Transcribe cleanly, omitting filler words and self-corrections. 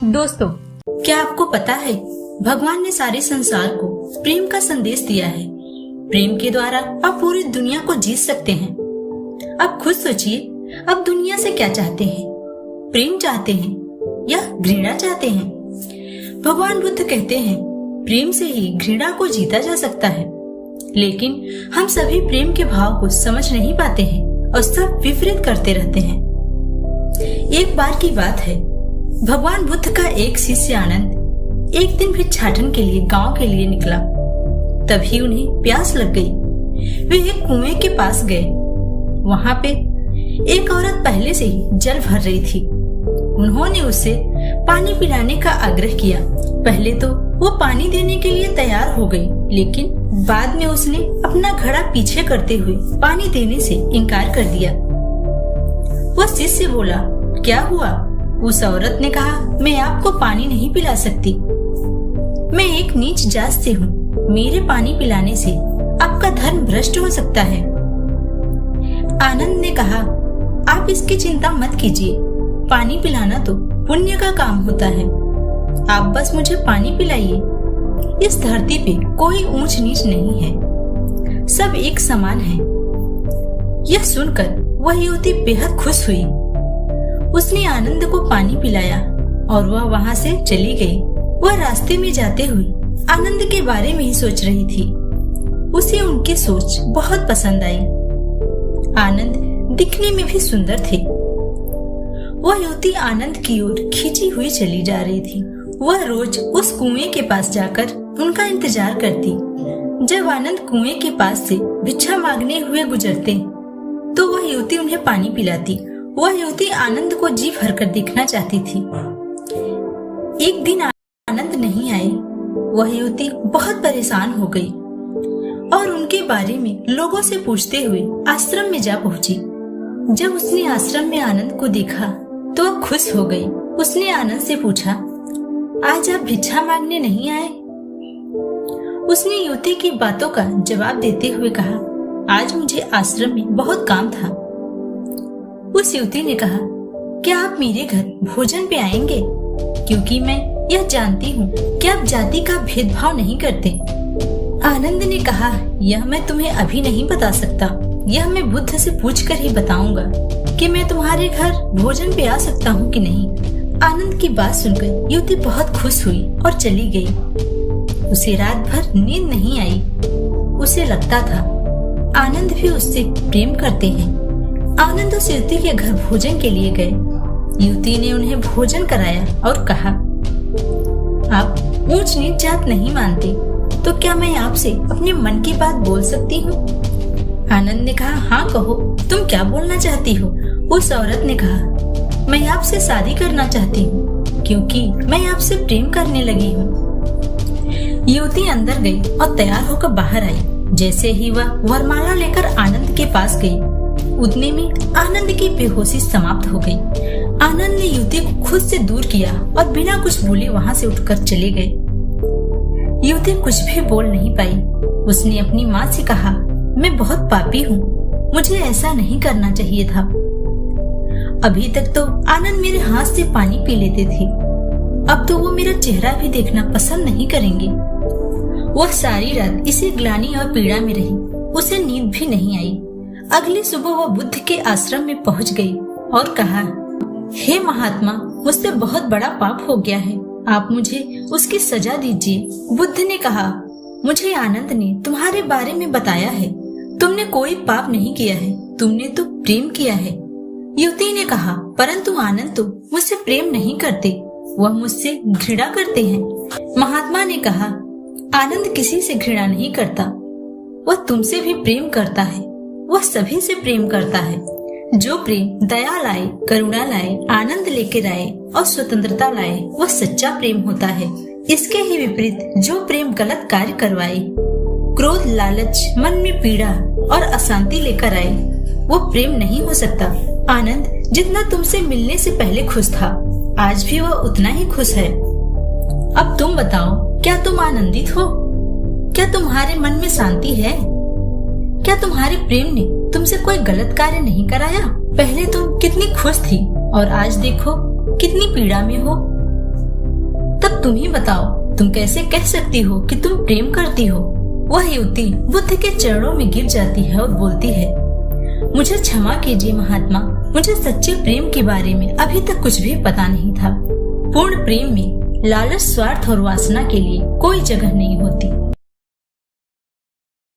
दोस्तों, क्या आपको पता है भगवान ने सारे संसार को प्रेम का संदेश दिया है। प्रेम के द्वारा आप पूरी दुनिया को जीत सकते हैं। अब खुद सोचिए, अब दुनिया से क्या चाहते हैं? प्रेम चाहते हैं या घृणा चाहते हैं? भगवान बुद्ध कहते हैं प्रेम से ही घृणा को जीता जा सकता है। लेकिन हम सभी प्रेम के भाव को समझ नहीं पाते हैं और सब विपरीत करते रहते हैं। एक बार की बात है, भगवान बुद्ध का एक शिष्य आनंद एक दिन भिक्षाटन के लिए गांव के लिए निकला। तभी उन्हें प्यास लग गई। वे एक कुएं के पास गए। वहां पे एक औरत पहले से ही जल भर रही थी। उन्होंने उससे पानी पिलाने का आग्रह किया। पहले तो वो पानी देने के लिए तैयार हो गई, लेकिन बाद में उसने अपना घड़ा पीछे करते हुए पानी देने से इनकार कर दिया। वह शिष्य बोला, क्या हुआ? उस औरत ने कहा, मैं आपको पानी नहीं पिला सकती। मैं एक नीच जात से हूँ। मेरे पानी पिलाने से आपका धर्म भ्रष्ट हो सकता है। आनंद ने कहा, आप इसकी चिंता मत कीजिए। पानी पिलाना तो पुण्य का काम होता है। आप बस मुझे पानी पिलाइए। इस धरती पे कोई ऊंच नीच नहीं है, सब एक समान है। यह सुनकर वह युवती बेहद खुश हुई। उसने आनंद को पानी पिलाया और वह वहां से चली गई। वह रास्ते में जाते हुए आनंद के बारे में ही सोच रही थी। उसे उनकी सोच बहुत पसंद आई। आनंद दिखने में भी सुंदर थे। वह युवती आनंद की ओर खींची हुई चली जा रही थी। वह रोज उस कुएं के पास जाकर उनका इंतजार करती। जब आनंद कुएं के पास से भिक्षा मांगने हुए गुजरते तो वह युवती उन्हें पानी पिलाती। वह युवती आनंद को जी भर कर देखना चाहती थी। एक दिन आनंद नहीं आए। वह युवती बहुत परेशान हो गई और उनके बारे में लोगों से पूछते हुए आश्रम में जा पहुंची। जब उसने आश्रम में आनंद को देखा तो वह खुश हो गई। उसने आनंद से पूछा, आज आप भिक्षा मांगने नहीं आए? उसने युवती की बातों का जवाब देते हुए कहा, आज मुझे आश्रम में बहुत काम था। उस युवती ने कहा, क्या आप मेरे घर भोजन पे आएंगे? क्योंकि मैं यह जानती हूँ कि आप जाति का भेदभाव नहीं करते। आनंद ने कहा, यह मैं तुम्हें अभी नहीं बता सकता। यह मैं बुद्ध से पूछकर ही बताऊंगा कि मैं तुम्हारे घर भोजन पे आ सकता हूँ कि नहीं। आनंद की बात सुनकर युवती बहुत खुश हुई और चली गई। उसे रात भर नींद नहीं आई। उसे लगता था आनंद भी उससे प्रेम करते हैं। आनंद उस युवती के घर भोजन के लिए गए। युवती ने उन्हें भोजन कराया और कहा, आप ऊंच नीच जात नहीं मानते, तो क्या मैं आपसे अपने मन की बात बोल सकती हूँ? आनंद ने कहा, हाँ कहो, तुम क्या बोलना चाहती हो? उस औरत ने कहा, मैं आपसे शादी करना चाहती हूँ क्योंकि मैं आपसे प्रेम करने लगी हूँ। युवती अंदर गई और तैयार होकर बाहर आई। जैसे ही वह वरमाला लेकर आनंद के पास गई, उतने में आनंद की बेहोशी समाप्त हो गई। आनंद ने युवती को खुद से दूर किया और बिना कुछ बोले वहां से उठकर चले गए। युवती कुछ भी बोल नहीं पाई। उसने अपनी माँ से कहा, मैं बहुत पापी हूँ, मुझे ऐसा नहीं करना चाहिए था। अभी तक तो आनंद मेरे हाथ से पानी पी लेते थे, अब तो वो मेरा चेहरा भी देखना पसंद नहीं करेंगे। वह सारी रात इसी ग्लानि और पीड़ा में रही। उसे नींद भी नहीं आई। अगली सुबह वह बुद्ध के आश्रम में पहुंच गई और कहा, हे महात्मा, मुझसे बहुत बड़ा पाप हो गया है, आप मुझे उसकी सजा दीजिए। बुद्ध ने कहा, मुझे आनंद ने तुम्हारे बारे में बताया है। तुमने कोई पाप नहीं किया है, तुमने तो प्रेम किया है। युवती ने कहा, परंतु आनंद तो मुझसे प्रेम नहीं करते, वह मुझसे घृणा करते हैं। महात्मा ने कहा, आनंद किसी से घृणा नहीं करता, वह तुमसे भी प्रेम करता है। वह सभी से प्रेम करता है। जो प्रेम दया लाए, करुणा लाए, आनंद लेकर आए और स्वतंत्रता लाए, वह सच्चा प्रेम होता है। इसके ही विपरीत जो प्रेम गलत कार्य करवाए, क्रोध, लालच, मन में पीड़ा और अशांति लेकर आए, वो प्रेम नहीं हो सकता। आनंद जितना तुमसे मिलने से पहले खुश था, आज भी वह उतना ही खुश है। अब तुम बताओ, क्या तुम आनंदित हो? क्या तुम्हारे मन में शांति है? क्या तुम्हारे प्रेम ने तुमसे कोई गलत कार्य नहीं कराया? पहले तुम कितनी खुश थी और आज देखो कितनी पीड़ा में हो। तुम ही बताओ, तुम कैसे कह सकती हो कि तुम प्रेम करती हो? वह युवती बुद्ध के चरणों में गिर जाती है और बोलती है, मुझे क्षमा कीजिए महात्मा, मुझे सच्चे प्रेम के बारे में अभी तक कुछ भी पता नहीं था। पूर्ण प्रेम में लालच, स्वार्थ और वासना के लिए कोई जगह नहीं होती।